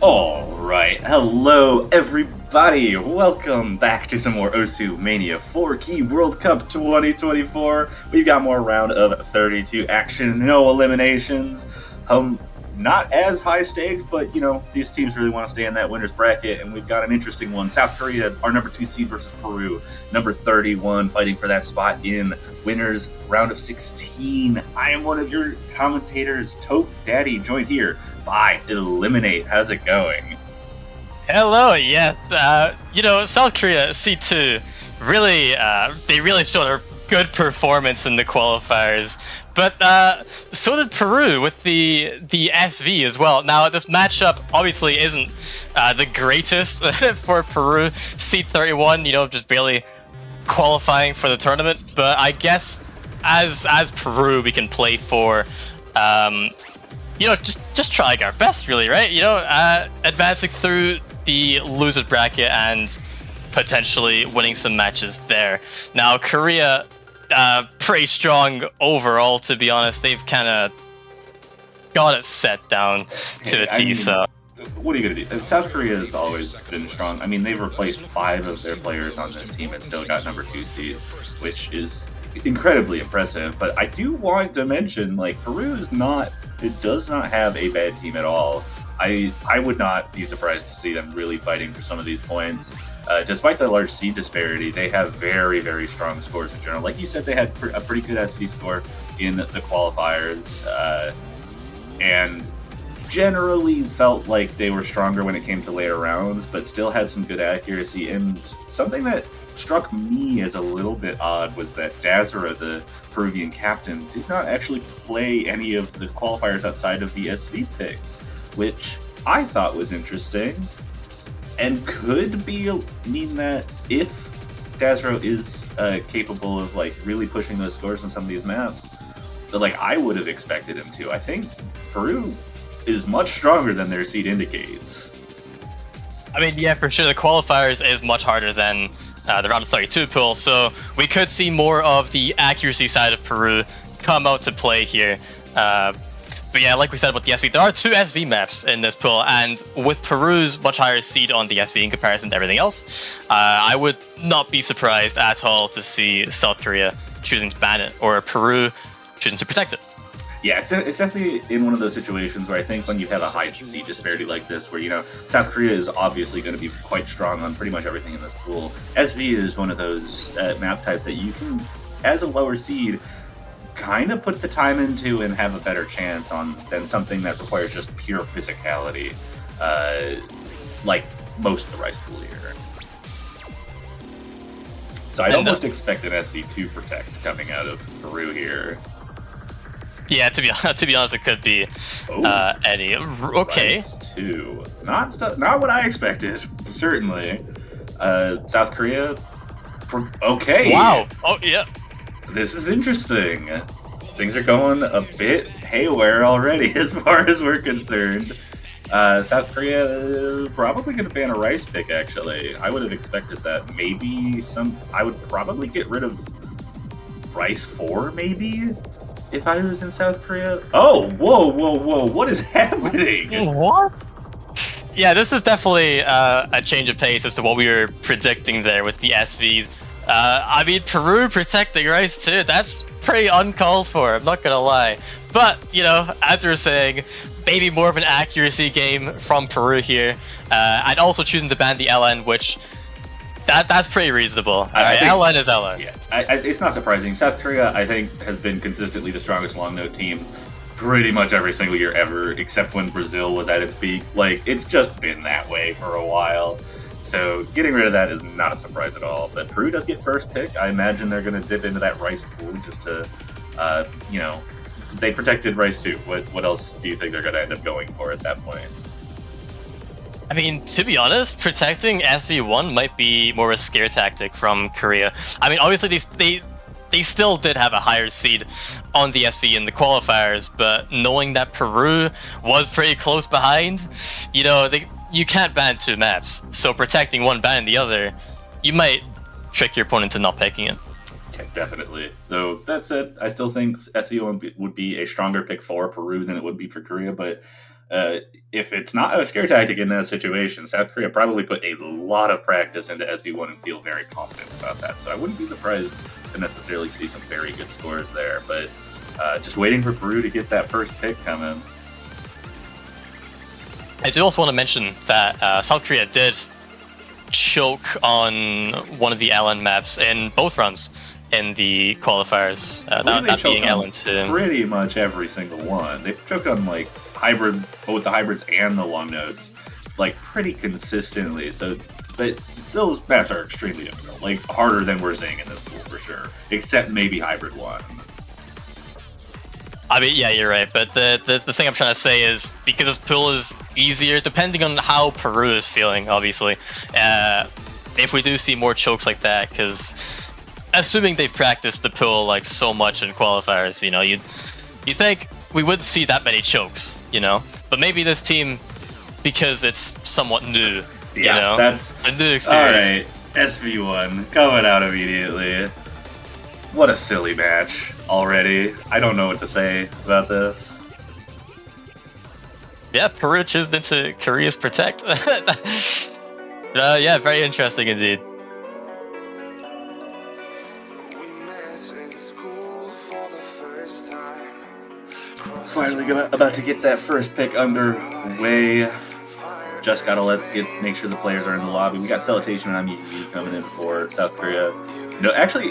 Alright, hello everybody! Welcome back to some more Osu Mania 4 Key World Cup 2024. We've got more round of 32 action, no eliminations. Not as high stakes, but you know, these teams really want to stay in that winner's bracket, and we've got an interesting one. South Korea, our number 2 seed versus Peru, number 31, fighting for that spot in winner's round of 16. I am one of your commentators, Toph Daddy, joined here by Eliminate. How's it going? Hello, yes. South Korea C2 really, they really showed a good performance in the qualifiers. But so did Peru with the SV as well. Now, this matchup obviously isn't the greatest for Peru. C31, just barely qualifying for the tournament. But I guess as Peru, we can play for, just trying our best, really, right? Advancing through the losers bracket and potentially winning some matches there. Now, Korea, pretty strong overall, to be honest. They've kind of got it set down to a T. So what are you going to do? South Korea has always been strong. I mean, they've replaced 5 of their players on this team and still got number 2 seed, which is incredibly impressive. But I do want to mention, Peru does not have a bad team at all. I would not be surprised to see them really fighting for some of these points. Despite the large seed disparity, they have very, very strong scores in general. Like you said, they had a pretty good SV score in the qualifiers, and generally felt like they were stronger when it came to later rounds, but still had some good accuracy. And something that struck me as a little bit odd was that Dazra, the Peruvian captain, did not actually play any of the qualifiers outside of the SV pick, which I thought was interesting. And could mean that if Dazro is capable of really pushing those scores on some of these maps, that I would have expected him to. I think Peru is much stronger than their seed indicates. I mean, yeah, for sure. The qualifiers is much harder than the round of 32 pool, so we could see more of the accuracy side of Peru come out to play here. But yeah, like we said about the SV, there are 2 SV maps in this pool, and with Peru's much higher seed on the SV in comparison to everything else, I would not be surprised at all to see South Korea choosing to ban it, or Peru choosing to protect it. Yeah, it's definitely in one of those situations where I think when you have a high seed disparity like this, where, South Korea is obviously going to be quite strong on pretty much everything in this pool. SV is one of those map types that you can, as a lower seed, kind of put the time into and have a better chance on than something that requires just pure physicality, like most of the Rice pool here. So I'd almost expect an SV to protect coming out of Peru here. Yeah, to be honest, it could be any. Okay. Rice 2. Not what I expected, certainly. South Korea. Okay. Wow. Oh, yeah. This is interesting. Things are going a bit haywire already as far as we're concerned. South Korea probably going to ban a Rice pick, actually. I would have expected that. I would probably get rid of Rice 4, maybe, if I was in South Korea. Oh, whoa. What is happening? What? Yeah, this is definitely a change of pace as to what we were predicting there with the SVs. I mean, Peru protecting Rice too, that's pretty uncalled for, I'm not gonna lie. But, as we were saying, maybe more of an accuracy game from Peru here. And also choosing to ban the LN, which, that's pretty reasonable. LN is LN. Yeah, it's not surprising. South Korea, I think, has been consistently the strongest long note team pretty much every single year ever, except when Brazil was at its peak. It's just been that way for a while. So getting rid of that is not a surprise at all. But Peru does get first pick. I imagine they're going to dip into that Rice pool just to, they protected Rice too. What else do you think they're going to end up going for at that point? I mean, to be honest, protecting SV1 might be more of a scare tactic from Korea. I mean, obviously they still did have a higher seed on the SV in the qualifiers, but knowing that Peru was pretty close behind, you can't ban 2 maps, so protecting one, ban the other, you might trick your opponent into not picking it. Okay, definitely. Though, that said, I still think SEO would be a stronger pick for Peru than it would be for Korea, but If it's not a scare tactic in that situation, South Korea probably put a lot of practice into SV1 and feel very confident about that. So I wouldn't be surprised to necessarily see some very good scores there. But just waiting for Peru to get that first pick coming. I do also want to mention that South Korea did choke on one of the Allen maps in both rounds in the qualifiers. That being Allen too. Pretty much every single one. They've choked on like hybrid, both the hybrids and the long nodes, like pretty consistently. So, but those maps are extremely difficult, like harder than we're seeing in this pool for sure. Except maybe hybrid one. I mean, yeah, you're right, but the thing I'm trying to say is, because this pool is easier, depending on how Peru is feeling, obviously, if we do see more chokes like that, because assuming they've practiced the pool like so much in qualifiers, you know, you think we wouldn't see that many chokes, you know, but maybe this team, because it's somewhat new, you know, that's a new experience. All right, SV1 coming out immediately. What a silly match already. I don't know what to say about this. Yeah, Peru choosing into Korea's Protect. Yeah, very interesting indeed. Finally about to get that first pick underway. Just gotta make sure the players are in the lobby. We got Salutation and IME coming in for South Korea. No, actually,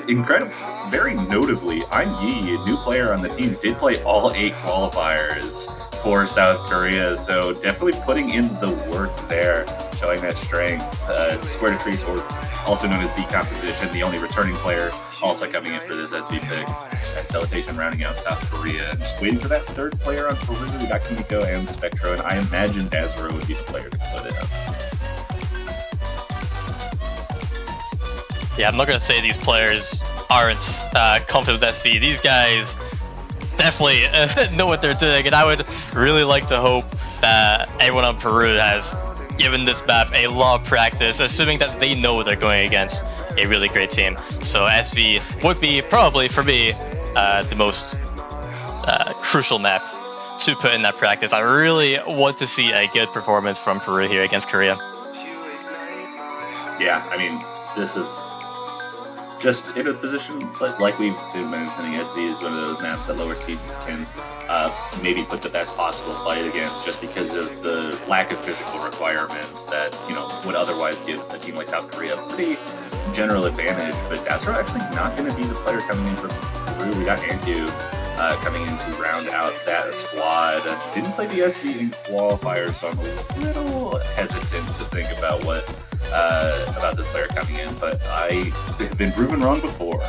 very notably, I'm Yi, a new player on the team, did play all 8 qualifiers for South Korea, so definitely putting in the work there, showing that strength. Square to Trees, or also known as Decomposition, the only returning player, also coming in for this SV pick. And Salutation rounding out South Korea. And just waiting for that third player on Peru. We got Kimiko and Spectro, and I imagine Dazero would be the player to put it up. Yeah, I'm not going to say these players aren't confident with SV. These guys definitely know what they're doing, and I would really like to hope that everyone on Peru has given this map a lot of practice, assuming that they know they're going against a really great team. So SV would be, probably for me, the most crucial map to put in that practice. I really want to see a good performance from Peru here against Korea. Yeah, I mean, this is just in a position, like we've been mentioning, SV is one of those maps that lower seeds can maybe put the best possible fight against, just because of the lack of physical requirements that, you know, would otherwise give a team like South Korea a pretty general advantage. But Dazero actually not going to be the player coming in for Peru. We got Anku coming in to round out that squad. Didn't play the SV in qualifiers, so I'm a little hesitant to think about about this player coming in, but I have been proven wrong before.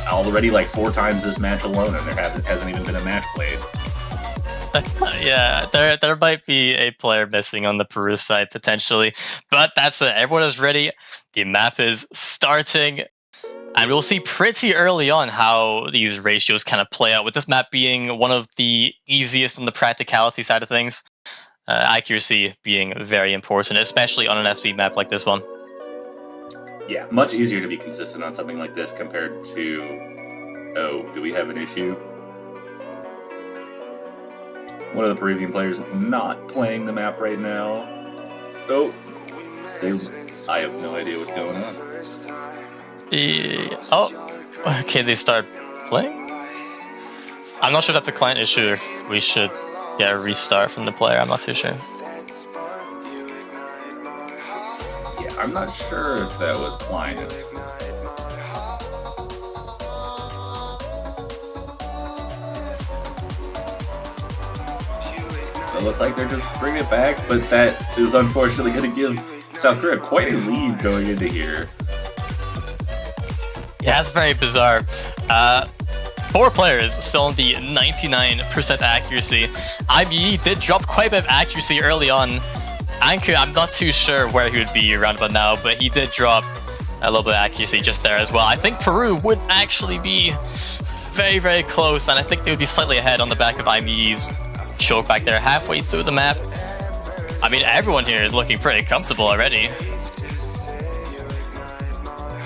Already like 4 times this match alone, and there hasn't even been a match played. Yeah, there might be a player missing on the Peru side potentially, but that's it. Everyone is ready. The map is starting, and we'll see pretty early on how these ratios kind of play out, with this map being one of the easiest on the practicality side of things. Accuracy being very important, especially on an SV map like this one. Yeah, much easier to be consistent on something like this compared to... Oh, do we have an issue? One of the Peruvian players not playing the map right now. Oh, I have no idea what's going on. Oh, okay, they start playing? I'm not sure if that's a client issue, or if we should get a restart from the player. I'm not too sure. Yeah, I'm not sure if that was client. So it looks like they're just bringing it back, but that is unfortunately going to give South Korea quite a lead going into here. Yeah, that's very bizarre. 4 players still on the 99% accuracy. IBE did drop quite a bit of accuracy early on. Anku, I'm not too sure where he would be around about now, but he did drop a little bit of accuracy just there as well. I think Peru would actually be very, very close, and I think they would be slightly ahead on the back of IBE's choke back there halfway through the map. I mean, everyone here is looking pretty comfortable already.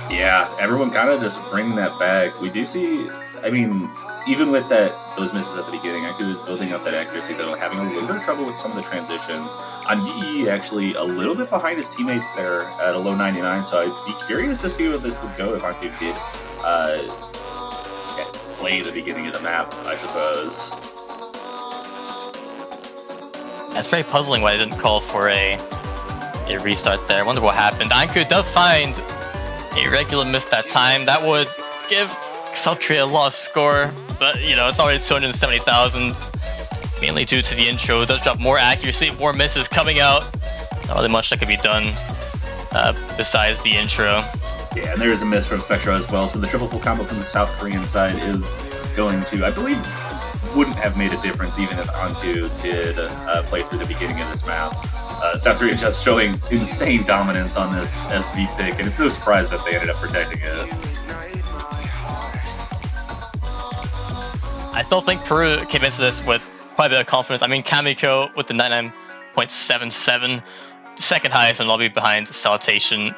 Yeah, everyone kind of just bringing that back. We do see I mean, even with those misses at the beginning, Anku was building up that accuracy, though, having a little bit of trouble with some of the transitions. On Yi, actually a little bit behind his teammates there at a low 99, so I'd be curious to see where this would go if Anku did play the beginning of the map, I suppose. That's very puzzling why they didn't call for a restart there. I wonder what happened. Anku does find a regular miss that time. That would give South Korea a lost score, but you know, it's already 270,000, mainly due to the intro. It does drop more accuracy, more misses coming out. Not really much that could be done besides the intro. Yeah, and there is a miss from Spectra as well, so the triple full combo from the South Korean side is going to, I believe, wouldn't have made a difference even if Anku did play through the beginning of this map. South Korea just showing insane dominance on this SV pick, and it's no surprise that they ended up protecting it. I still think Peru came into this with quite a bit of confidence. I mean, Kamiko with the 99.77, second highest in lobby behind Salutation.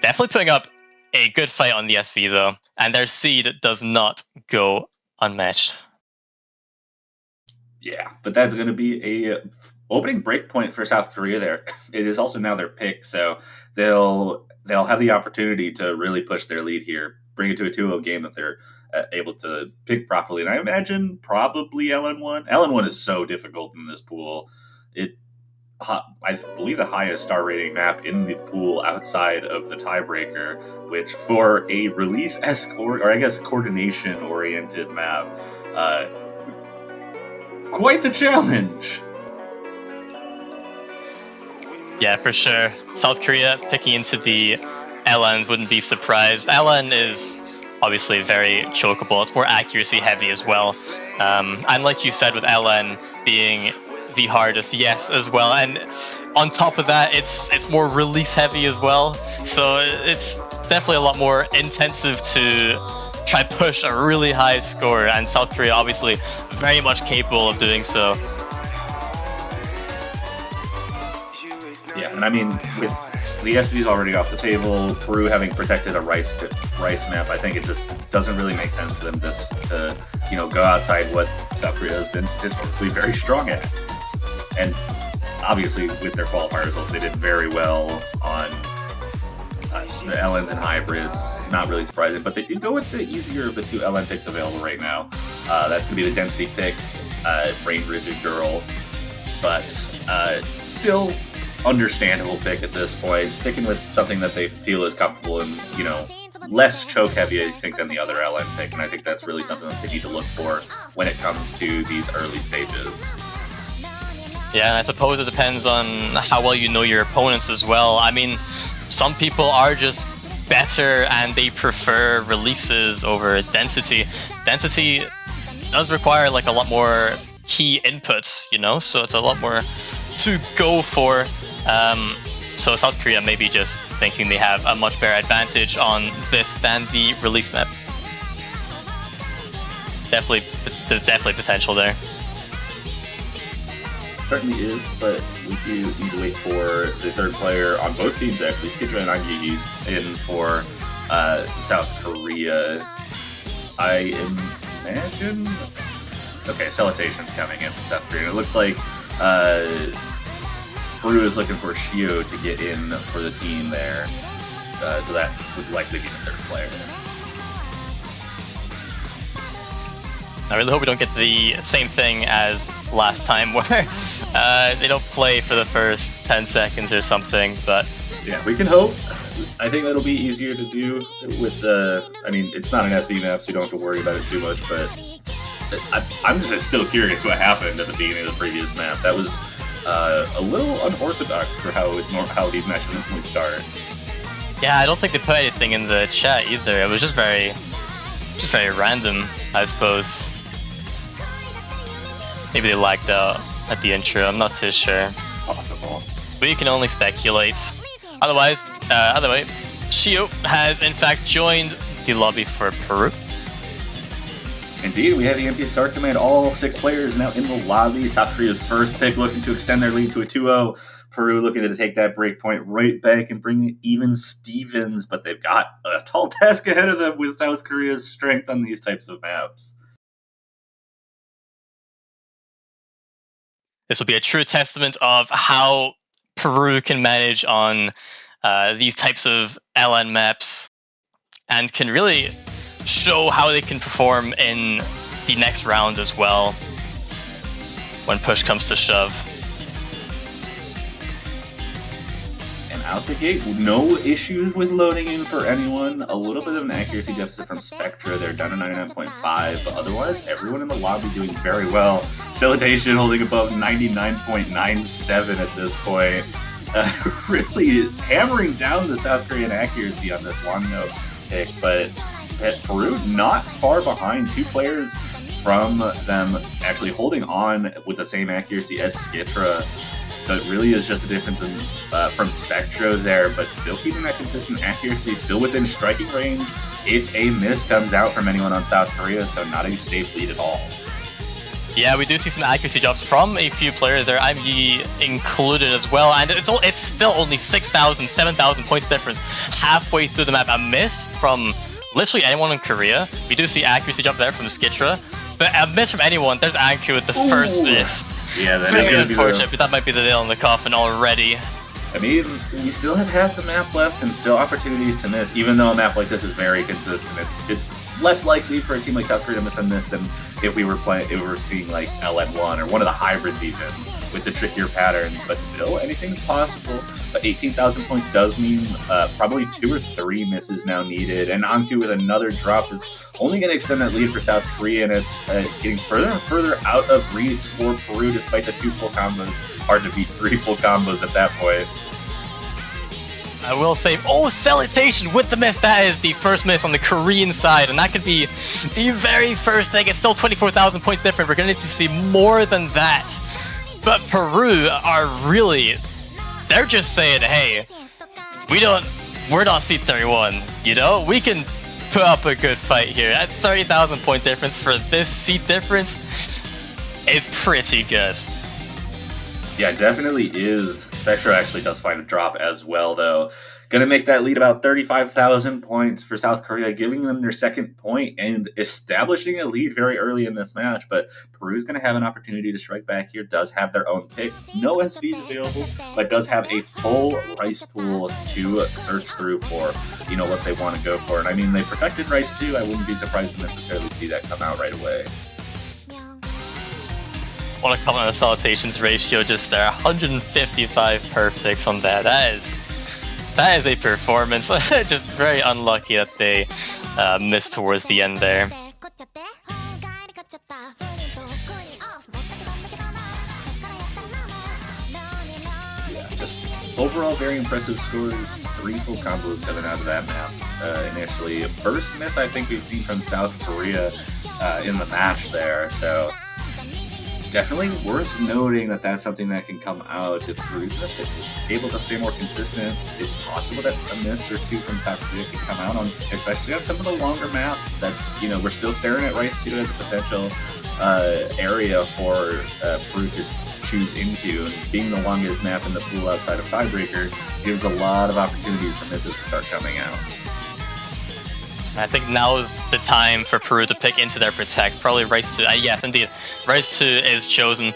Definitely putting up a good fight on the SV though, and their seed does not go unmatched. Yeah, but that's going to be a opening break point for South Korea there. It is also now their pick, so they'll have the opportunity to really push their lead here, bring it to a 2-0 game that they're able to pick properly. And I imagine probably LN1. LN1 is so difficult in this pool. I believe the highest star rating map in the pool outside of the tiebreaker, which for a release-esque or I guess coordination-oriented map, quite the challenge. Yeah, for sure. South Korea picking into the LNs wouldn't be surprised. LN is obviously very chokeable. It's more accuracy heavy as well. And like you said, with LN being the hardest, yes, as well. And on top of that, it's more release heavy as well. So it's definitely a lot more intensive to try push a really high score. And South Korea obviously very much capable of doing so. Yeah, and I mean, with the SVs already off the table, Peru having protected a rice map, I think it just doesn't really make sense for them just to, go outside what South Korea has been historically very strong at. And obviously, with their qualifier results, they did very well on the LNs and hybrids. Not really surprising, but they did go with the easier of the two LN picks available right now. That's going to be the density pick, Brain Rigid Girl, but still understandable pick at this point, sticking with something that they feel is comfortable and, less choke heavy, I think, than the other LN pick, and I think that's really something that they need to look for when it comes to these early stages. Yeah, and I suppose it depends on how well you know your opponents as well. I mean, some people are just better and they prefer releases over density. Density does require like a lot more key inputs, so it's a lot more to go for. So South Korea may be just thinking they have a much better advantage on this than the release map. There's definitely potential there. Certainly is, but we do need to wait for the third player on both teams, actually. Skidra and IGG's in for South Korea. I imagine... Okay, Salutation's coming in from South Korea. It looks like Peru is looking for Shio to get in for the team there. So that would likely be the third player. I really hope we don't get the same thing as last time where they don't play for the first 10 seconds or something, but... Yeah, we can hope. I think that'll be easier to do with I mean, it's not an SV map, so you don't have to worry about it too much, but I'm just still curious what happened at the beginning of the previous map. That was a little unorthodox for how these matches normally start. Yeah, I don't think they put anything in the chat either. It was just very random, I suppose. Maybe they lagged out at the intro, I'm not too sure. Possible. We can only speculate. Otherwise, other way, Shio has in fact joined the lobby for Peru. Indeed, we have EMP Start Command. All 6 players now in the lobby. South Korea's first pick looking to extend their lead to a 2-0. Peru looking to take that break point right back and bring even Stevens, but they've got a tall task ahead of them with South Korea's strength on these types of maps. This will be a true testament of how Peru can manage on these types of LN maps and can really show how they can perform in the next round as well when push comes to shove. And out the gate, no issues with loading in for anyone. A little bit of an accuracy deficit from Spectra. They're down to 99.5, but otherwise, everyone in the lobby doing very well. Salutation holding above 99.97 at this point. Really hammering down the South Korean accuracy on this Wongo pick, but Peru not far behind. 2 players from them actually holding on with the same accuracy as Skitra. So it really is just a difference in, from Spectro there, but still keeping that consistent accuracy, still within striking range if a miss comes out from anyone on South Korea, so not a safe lead at all. Yeah, we do see some accuracy drops from a few players there, IMG included as well, and it's still only 6,000, 7,000 points difference halfway through the map. A miss from literally anyone in Korea. We do see accuracy drop there from Skitra, but a miss from anyone, there's Anku with the first miss. Yeah, that really is unfortunate, but that might be the nail in the coffin already. I mean, we still have half the map left and still opportunities to miss, even though a map like this is very consistent. It's less likely for a team like South Korea to miss on this than if we were seeing like LN1 or one of the hybrids even with the trickier patterns, but still anything's possible. But 18,000 points does mean probably 2 or 3 misses now needed, and Anku with another drop is only going to extend that lead for South Korea, and it's getting further and further out of reach for Peru despite the 2 full combos. Hard to beat 3 full combos at that point. I will say, Salutation with the miss. That is the first miss on the Korean side, and that could be the very first thing. It's still 24,000 points different. We're going to need to see more than that. But Peru are really, they're just saying, hey, we're not seed 31, you know? We can put up a good fight here. At 30,000 point difference for this seed difference is pretty good. Yeah, definitely is. Spectra actually does find a drop as well, though. Going to make that lead about 35,000 points for South Korea, giving them their second point and establishing a lead very early in this match. But Peru's going to have an opportunity to strike back here, does have their own pick. No SVs available, but does have a full rice pool to search through for, you know, what they want to go for. And I mean, they protected rice too. I wouldn't be surprised to necessarily see that come out right away. Want to comment on the salutations ratio just there, 155 perfects on that. That is a performance. Just very unlucky that they missed towards the end there. Yeah, just overall very impressive scores. 3 full combos coming out of that map initially. First miss I think we've seen from South Korea in the match there, so definitely worth noting that that's something that can come out if Peru's able to stay more consistent. It's possible that a miss or 2 from South Korea can come out on, especially on some of the longer maps. That's, you know, we're still staring at Rice 2 as a potential area for Peru to choose into. And being the longest map in the pool outside of Tiebreaker gives a lot of opportunities for misses to start coming out. I think now is the time for Peru to pick into their protect. Probably Rice 2. Yes, indeed. Rice 2 is chosen.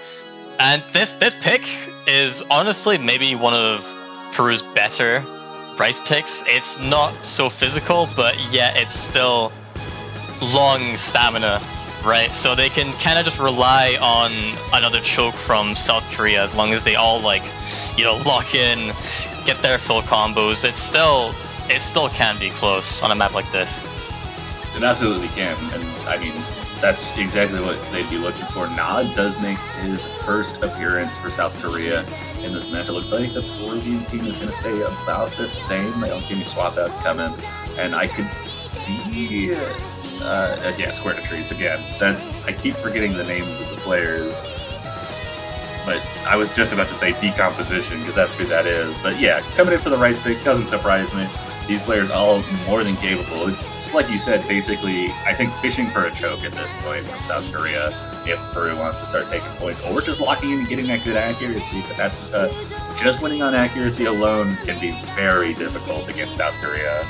And this pick is honestly maybe one of Peru's better Rice picks. It's not so physical, but yet it's still long stamina, right? So they can kind of just rely on another choke from South Korea as long as they all, like, you know, lock in, get their full combos. It still can be close on a map like this. It absolutely can, and I mean, that's exactly what they'd be looking for. Nod does make his first appearance for South Korea in this match. It looks like the Peruvian team is going to stay about the same. I don't see any swap outs coming, and I could see, yeah, Square to Trees again. That I keep forgetting the names of the players. But I was just about to say Decomposition, because that's who that is. But yeah, coming in for the Rice pick doesn't surprise me. These players all more than capable. like you said, basically, I think fishing for a choke at this point from South Korea if Peru wants to start taking points, or just locking in and getting that good accuracy. But that's just winning on accuracy alone can be very difficult against South Korea.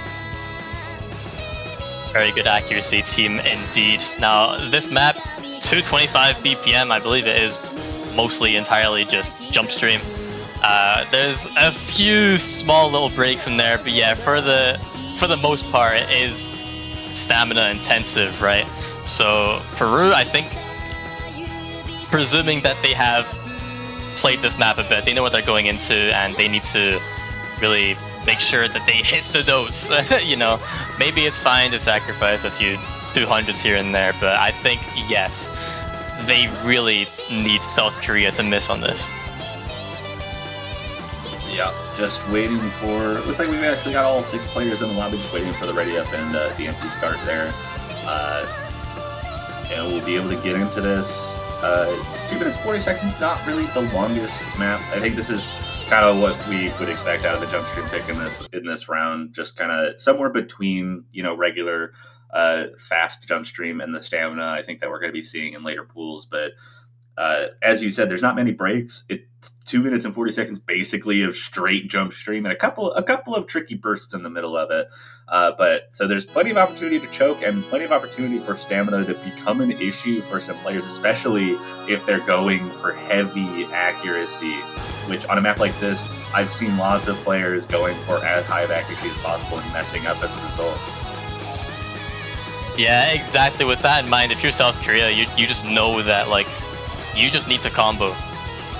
Very good accuracy team indeed. Now, this map, 225 BPM, I believe it is mostly entirely just jump stream. There's a few small little breaks in there, but yeah, for the most part, it is stamina intensive, right? So Peru, I think, presuming that they have played this map a bit, they know what they're going into, and they need to really make sure that they hit the dose. You know, maybe it's fine to sacrifice a few 200s here and there, but I think, yes, they really need South Korea to miss on this. Yeah, just waiting for... Looks like we've actually got all 6 players in the lobby, just waiting for the ready up and the empty start there. And we'll be able to get into this. 2 minutes 40 seconds, not really the longest map. I think this is kind of what we would expect out of the jump stream pick in this round. Just kind of somewhere between, you know, regular fast jump stream and the stamina I think that we're going to be seeing in later pools. But as you said, there's not many breaks. It's 2 minutes and 40 seconds basically of straight jump stream and a couple of tricky bursts in the middle of it. But so there's plenty of opportunity to choke and plenty of opportunity for stamina to become an issue for some players, especially if they're going for heavy accuracy, which on a map like this, I've seen lots of players going for as high of accuracy as possible and messing up as a result. Yeah, exactly. With that in mind, if you're South Korea, you just know that, like, you just need to combo.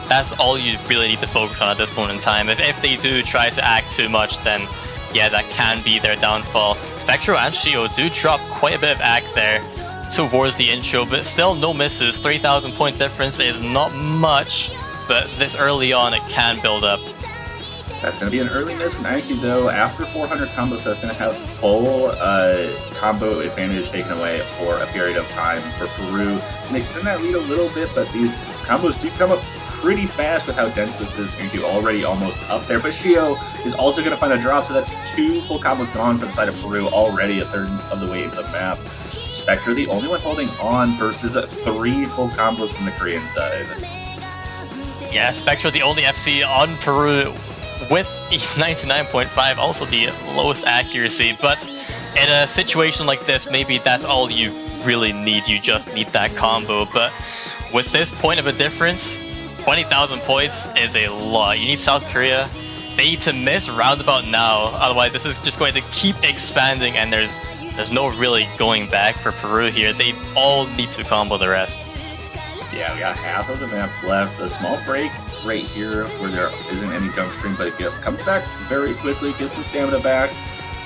That's all you really need to focus on at this point in time. If they do try to act too much, then yeah, that can be their downfall. Spectro and Shio do drop quite a bit of act there towards the intro, but still no misses. 3,000 point difference is not much, but this early on it can build up. That's going to be an early miss from Anki, though. After 400 combos, so that's going to have full combo advantage taken away for a period of time for Peru. And extend that lead a little bit, but these combos do come up pretty fast with how dense this is. Anki already almost up there, but Shio is also going to find a drop, so that's 2 full combos gone for the side of Peru, already a third of the way into the map. Spectre, the only one holding on versus 3 full combos from the Korean side. Yeah, Spectre, the only FC on Peru, with 99.5, also the lowest accuracy, but in a situation like this, maybe that's all you really need. You just need that combo. But with this point of a difference, 20,000 points is a lot. You need South Korea. They need to miss roundabout now, otherwise this is just going to keep expanding, and there's no really going back for Peru here. They all need to combo the rest. Yeah, we got half of the map left. A small break right here where there isn't any jump stream, but it comes back very quickly, gets some stamina back.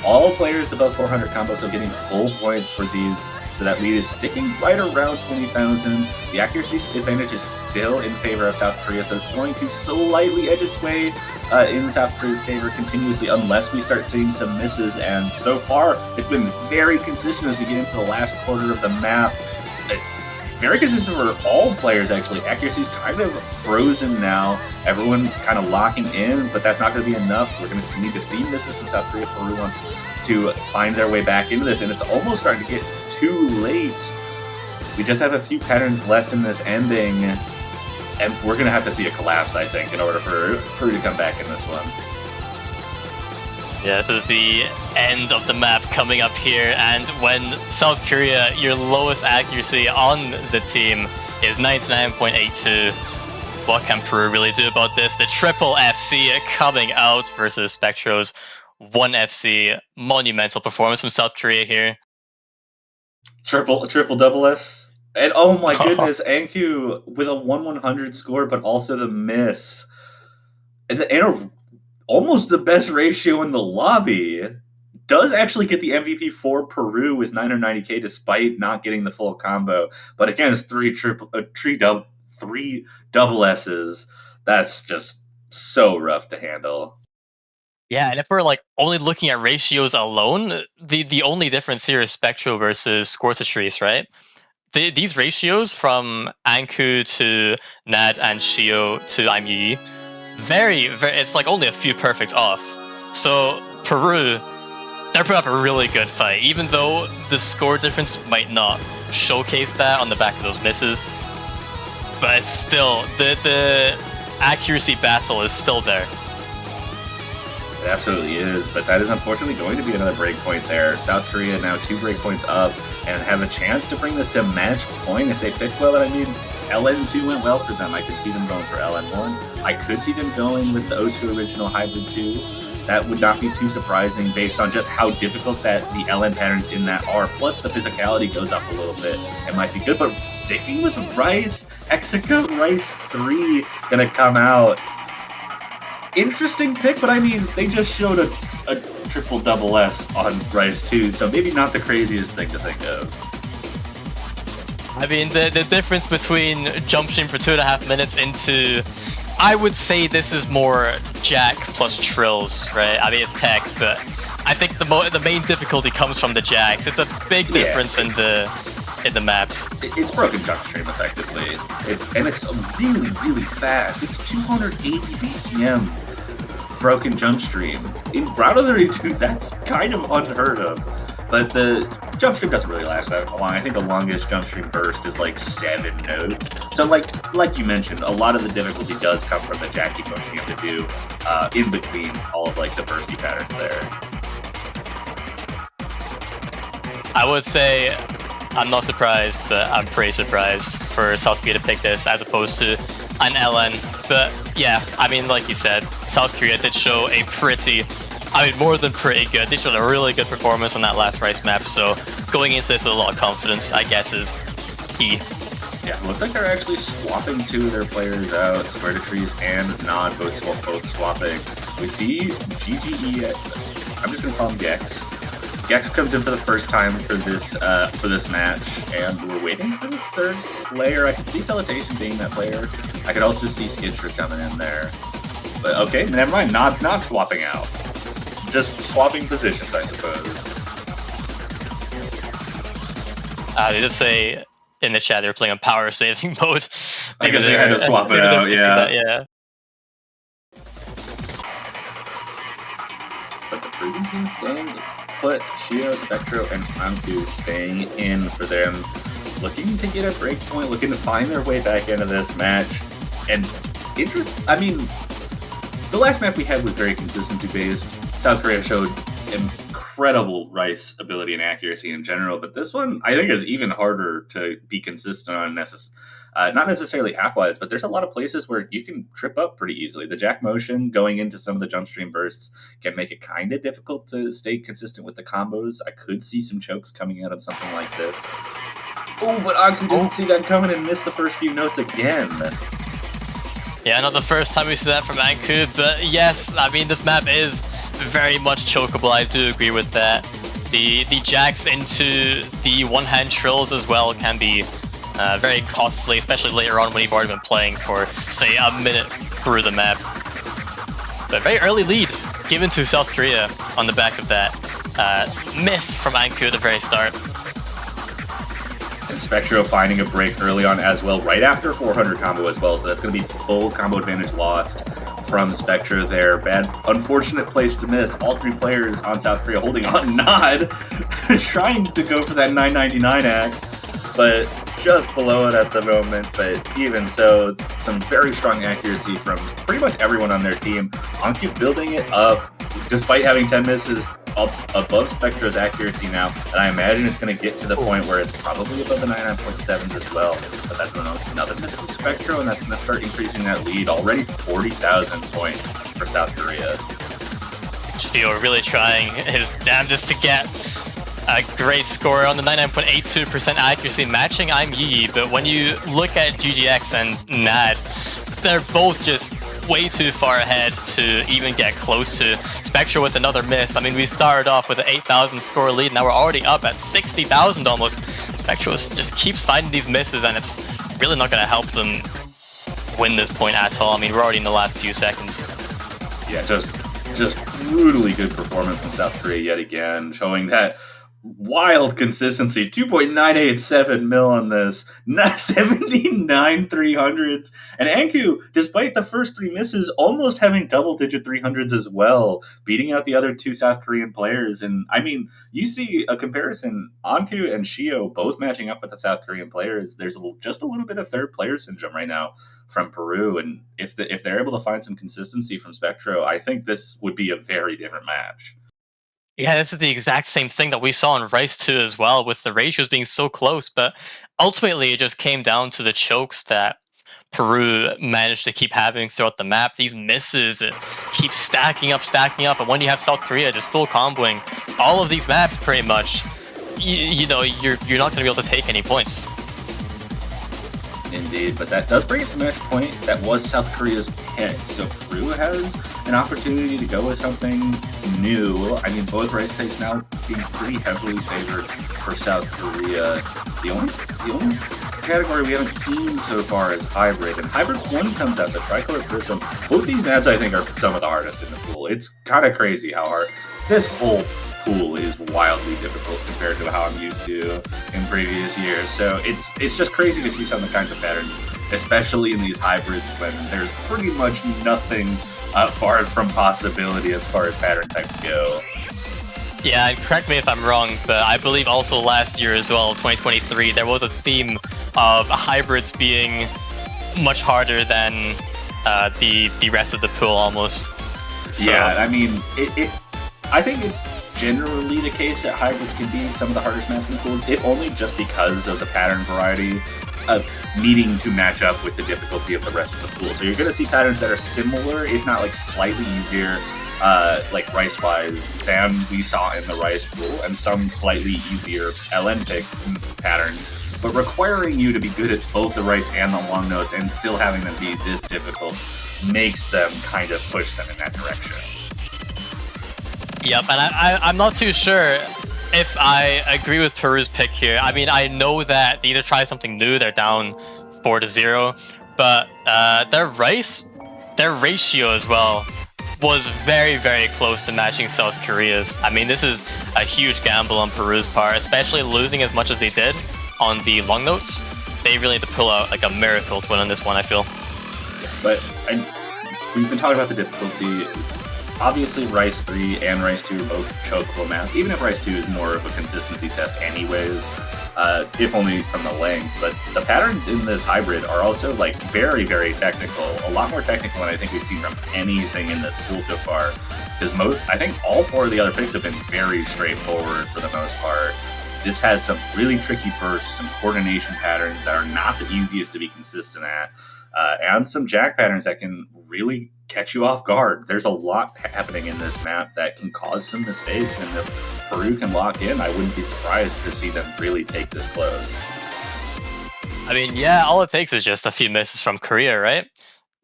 All players above 400 combos are getting full points for these, so that lead is sticking right around 20,000. The accuracy advantage is still in favor of South Korea, so it's going to slightly edge its way in South Korea's favor continuously unless we start seeing some misses, and so far it's been very consistent as we get into the last quarter of the map. Very consistent for all players, actually. Accuracy's kind of frozen now. Everyone kind of locking in, but that's not going to be enough. We're going to need to see misses from South Korea. Peru wants to find their way back into this, and it's almost starting to get too late. We just have a few patterns left in this ending, and we're going to have to see a collapse, I think, in order for Peru to come back in this one. Yeah, this is the end of the map coming up here, and when South Korea, your lowest accuracy on the team is 99.82, what can Peru really do about this? The triple FC coming out versus Spectro's 1 FC. Monumental performance from South Korea here. Triple double S. And oh my goodness, Anku with a 1/100 score, but also the miss. And almost the best ratio in the lobby, does actually get the MVP for Peru with 990k despite not getting the full combo. But again, it's 3 double S's. That's just so rough to handle. Yeah, and if we're like only looking at ratios alone, the only difference here is Spectro versus Squirtatrice, right? These ratios from Anku to Nad and Shio to Imyi, very, it's like only a few perfect off. So Peru they're putting up a really good fight, even though the score difference might not showcase that on the back of those misses. But it's still, the accuracy battle is still there. It absolutely is, but that is unfortunately going to be another breakpoint there. South Korea now 2 breakpoints up and have a chance to bring this to match point if they pick well. And I mean, LN2 went well for them. I could see them going for LN1. I could see them going with the O2 original Hybrid 2. That would not be too surprising based on just how difficult that the LN patterns in that are. Plus the physicality goes up a little bit. It might be good, but sticking with Rice, Hexica Rice 3 gonna come out. Interesting pick, but I mean, they just showed a triple double S on Rice 2, so maybe not the craziest thing to think of. I mean, the difference between jump stream for 2.5 minutes into, I would say this is more Jack plus Trills, right? I mean, it's tech, but I think the main difficulty comes from the Jacks. It's a big difference in the maps. It's broken jump stream effectively, and it's really, really fast. It's 280 BPM broken jump stream. In Ground of the 32, that's kind of unheard of. But the jump stream doesn't really last that long. I think the longest jump stream burst is like 7 nodes. So like you mentioned, a lot of the difficulty does come from the jacking motion you have to do in between all of like the bursty patterns there. I would say I'm not surprised, but I'm pretty surprised for South Korea to pick this as opposed to an LN. But yeah, I mean, like you said, South Korea did show a pretty, I mean, more than pretty good. They showed a really good performance on that last Rice map, so going into this with a lot of confidence, I guess, is key. Yeah, looks like they're actually swapping 2 of their players out. Square2Trees and Nod both swapping. We see GGE, I'm just going to call him Gex. Gex comes in for the first time for this match, and we're waiting for the third player. I could see Salutation being that player. I could also see Skidster coming in there. But okay, never mind. Nod's not swapping out. Just swapping positions, I suppose. They did say in the chat they were playing on power saving mode. I guess they had to swap it out, yeah. But the Peruvian team staying put. Shio, Spectro, and Anku staying in for them. Looking to get a break point, looking to find their way back into this match. And I mean, the last map we had was very consistency based. South Korea showed incredible Rice ability and accuracy in general, but this one I think is even harder to be consistent on. Not necessarily hack-wise, but there's a lot of places where you can trip up pretty easily. The jack motion going into some of the jump stream bursts can make it kind of difficult to stay consistent with the combos. I could see some chokes coming out on something like this. Oh, but Anku didn't see that coming and missed the first few notes again. Yeah, not the first time we see that from Anku, but yes, I mean, this map is very much chokeable. I do agree with that. The jacks into the one-hand trills as well can be very costly, especially later on when you've already been playing for, say, a minute through the map. But very early lead given to South Korea on the back of that miss from Anku at the very start. And Spectro finding a break early on as well, right after 400 combo as well, so that's going to be full combo advantage lost from Spectro there. Bad, unfortunate place to miss. All 3 players on South Korea holding on Nod, trying to go for that 999 act, but just below it at the moment. But even so, some very strong accuracy from pretty much everyone on their team. Anku building it up, despite having 10 misses, up above Spectro's accuracy now, and I imagine it's going to get to the point where it's probably above the 99.7s as well. But that's another miss from Spectro, and that's going to start increasing that lead. Already 40,000 points for South Korea. Shio really trying his damnedest to get a great score on the 99.82% accuracy, matching I'm Yi, but when you look at GGX and NAD, they're both just way too far ahead to even get close to Spectro with another miss. I mean, we started off with an 8,000 score lead, now we're already up at 60,000 almost. Spectro just keeps finding these misses, and it's really not going to help them win this point at all. I mean, we're already in the last few seconds. Yeah, just brutally good performance from South Korea yet again, showing that wild consistency. 2.987 mil on this. 79 300s. And Anku, despite the first 3 misses, almost having double-digit 300s as well, beating out the other 2 South Korean players. And, I mean, you see a comparison. Anku and Shio both matching up with the South Korean players. There's just a little bit of third player syndrome right now from Peru. And if they're able to find some consistency from Spectro, I think this would be a very different match. Yeah, this is the exact same thing that we saw in Rice 2 as well, with the ratios being so close, but ultimately it just came down to the chokes that Peru managed to keep having throughout the map. These misses keep stacking up, and when you have South Korea just full comboing all of these maps pretty much, you know, you're not going to be able to take any points. Indeed, but that does bring us to match point. That was South Korea's pick, so Peru has an opportunity to go with something new. I mean, both race picks now being pretty heavily favored for South Korea. The only category we haven't seen so far is Hybrid, and Hybrid 1 comes out, the Tricolor Prism. Both these maps, I think, are some of the hardest in the pool. It's kind of crazy how hard this whole pool is wildly difficult compared to how I'm used to in previous years. So it's just crazy to see some of the kinds of patterns, especially in these hybrids when there's pretty much nothing far from possibility as far as pattern types go. Yeah, correct me if I'm wrong, but I believe also last year as well, 2023, there was a theme of hybrids being much harder than the rest of the pool almost. So, yeah, I mean, I think it's generally the case that hybrids can be some of the hardest maps in the pool, if only just because of the pattern variety of needing to match up with the difficulty of the rest of the pool. So you're going to see patterns that are similar, if not like slightly easier, like Rice-wise, than we saw in the Rice pool, and some slightly easier LN pick patterns, but requiring you to be good at both the Rice and the long notes and still having them be this difficult makes them kind of push them in that direction. Yep, and I'm not too sure if I agree with Peru's pick here. I mean, I know that they either try something new, they're down 4-0, but their ratio as well was very, very close to matching South Korea's. I mean, this is a huge gamble on Peru's part, especially losing as much as they did on the long notes. They really need to pull out like a miracle to win on this one, I feel. But we've been talking about the difficulty. Obviously, Rice 3 and Rice 2 are both chokeable maps, even if Rice 2 is more of a consistency test anyways, if only from the length. But the patterns in this hybrid are also, like, very, very technical. A lot more technical than I think we've seen from anything in this pool so far. Because I think all 4 of the other picks have been very straightforward for the most part. This has some really tricky bursts, some coordination patterns that are not the easiest to be consistent at, and some jack patterns that can really catch you off guard. There's a lot happening in this map that can cause some mistakes, and if Peru can lock in, I wouldn't be surprised to see them really take this close. I mean, yeah, all it takes is just a few misses from Korea, right?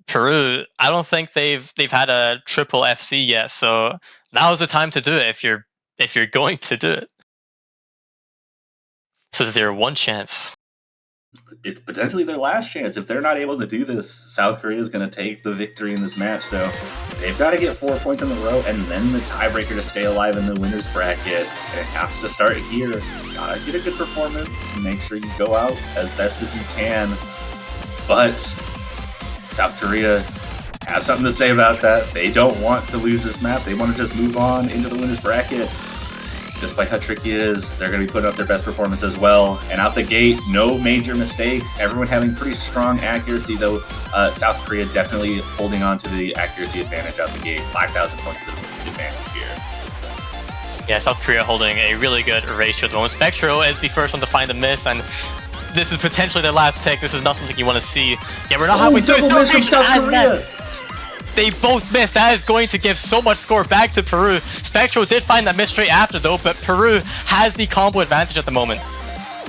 Peru, I don't think they've had a triple FC yet, so now's the time to do it if you're going to do it. This is their one chance. It's potentially their last chance. If they're not able to do this, South Korea is going to take the victory in this match. So they've got to get 4 points in a row and then the tiebreaker to stay alive in the winner's bracket. And it has to start here. You gotta get a good performance. Make sure you go out as best as you can. But South Korea has something to say about that. They don't want to lose this map. They want to just move on into the winner's bracket. Despite how tricky it is, they're going to be putting up their best performance as well. And out the gate, no major mistakes. Everyone having pretty strong accuracy, though South Korea definitely holding on to the accuracy advantage out the gate. 5,000 points of advantage here. Yeah, South Korea holding a really good ratio at the moment. Spectro is the first one to find the miss, and this is potentially their last pick. This is not something you want to see. Yeah, we're not halfway through. Double miss from South Korea! They both missed. That is going to give so much score back to Peru. Spectro did find that miss straight after, though, but Peru has the combo advantage at the moment.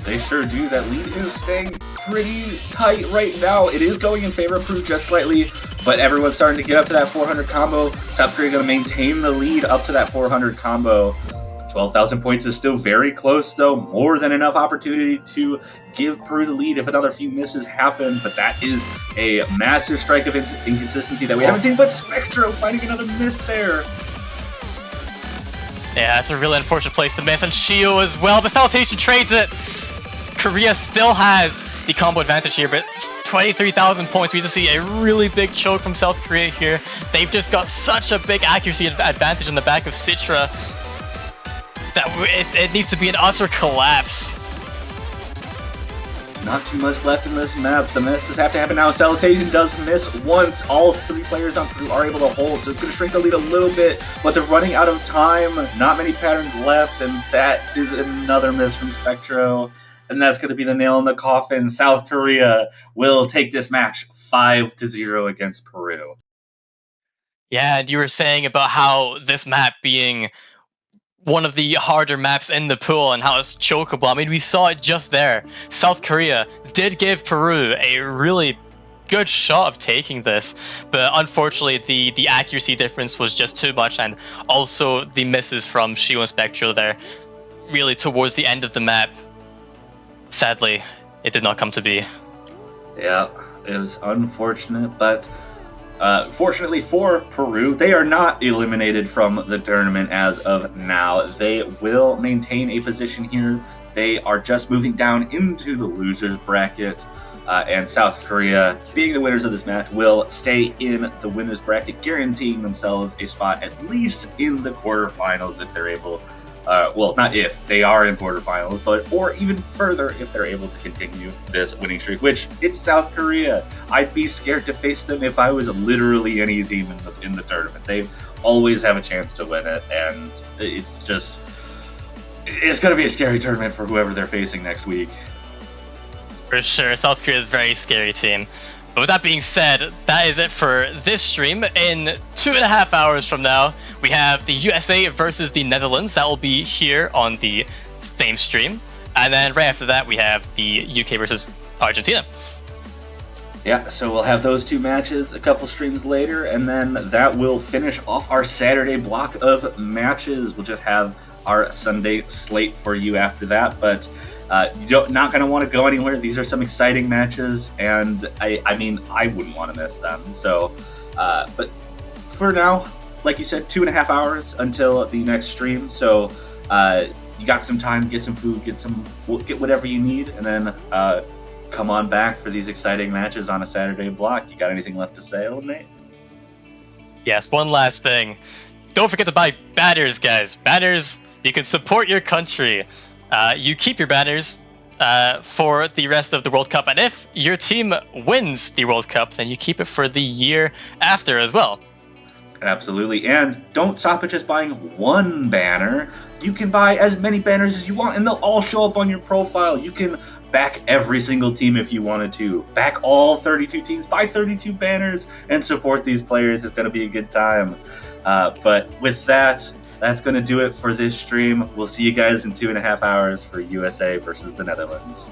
They sure do. That lead is staying pretty tight right now. It is going in favor of Peru just slightly, but everyone's starting to get up to that 400 combo. South Korea going to maintain the lead up to that 400 combo. 12,000 points is still very close, though. More than enough opportunity to give Peru the lead if another few misses happen. But that is a massive strike of inconsistency that we haven't seen. But Spectro finding another miss there. Yeah, that's a really unfortunate place to miss, and Shio as well, but Salutation trades it! Korea still has the combo advantage here, but 23,000 points. We just see a really big choke from South Korea here. They've just got such a big accuracy advantage on the back of Citra that it needs to be an utter collapse. Not too much left in this map. The misses have to happen now. Salutation does miss once. All three players on Peru are able to hold, so it's going to shrink the lead a little bit, but they're running out of time. Not many patterns left, and that is another miss from Spectro. And that's going to be the nail in the coffin. South Korea will take this match 5-0 against Peru. Yeah, and you were saying about how this map being one of the harder maps in the pool and how it's chokeable. I mean, we saw it just there. South Korea did give Peru a really good shot of taking this, but unfortunately the accuracy difference was just too much, and also the misses from Shio and Spectro there really towards the end of the map. Sadly, it did not come to be. Yeah, it was unfortunate, but fortunately for Peru, they are not eliminated from the tournament as of now. They will maintain a position here. They are just moving down into the losers bracket, and South Korea, being the winners of this match, will stay in the winners bracket, guaranteeing themselves a spot at least in the quarterfinals if they're able. Well, not if, they are in quarterfinals, but or even further if they're able to continue this winning streak, which it's South Korea. I'd be scared to face them if I was literally any team in the tournament. They always have a chance to win it, and it's going to be a scary tournament for whoever they're facing next week. For sure, South Korea is a very scary team. But with that being said, that is it for this stream. In 2.5 hours from now, we have the USA versus the Netherlands. That will be here on the same stream. And then right after that, we have the UK versus Argentina. Yeah, so we'll have those two matches a couple streams later, and then that will finish off our Saturday block of matches. We'll just have our Sunday slate for you after that, but you're not going to want to go anywhere. These are some exciting matches, and I mean, I wouldn't want to miss them. So, but for now, like you said, 2.5 hours until the next stream. So, you got some time, get some food, get whatever you need, and then come on back for these exciting matches on a Saturday block. You got anything left to say, old Nate? Yes, one last thing. Don't forget to buy banners, guys. Banners, you can support your country. You keep your banners for the rest of the World Cup, and if your team wins the World Cup, then you keep it for the year after as well. Absolutely, and don't stop at just buying one banner. You can buy as many banners as you want, and they'll all show up on your profile. You can back every single team if you wanted to. Back all 32 teams, buy 32 banners, and support these players. It's going to be a good time. But with that, that's going to do it for this stream. We'll see you guys in 2.5 hours for USA versus the Netherlands.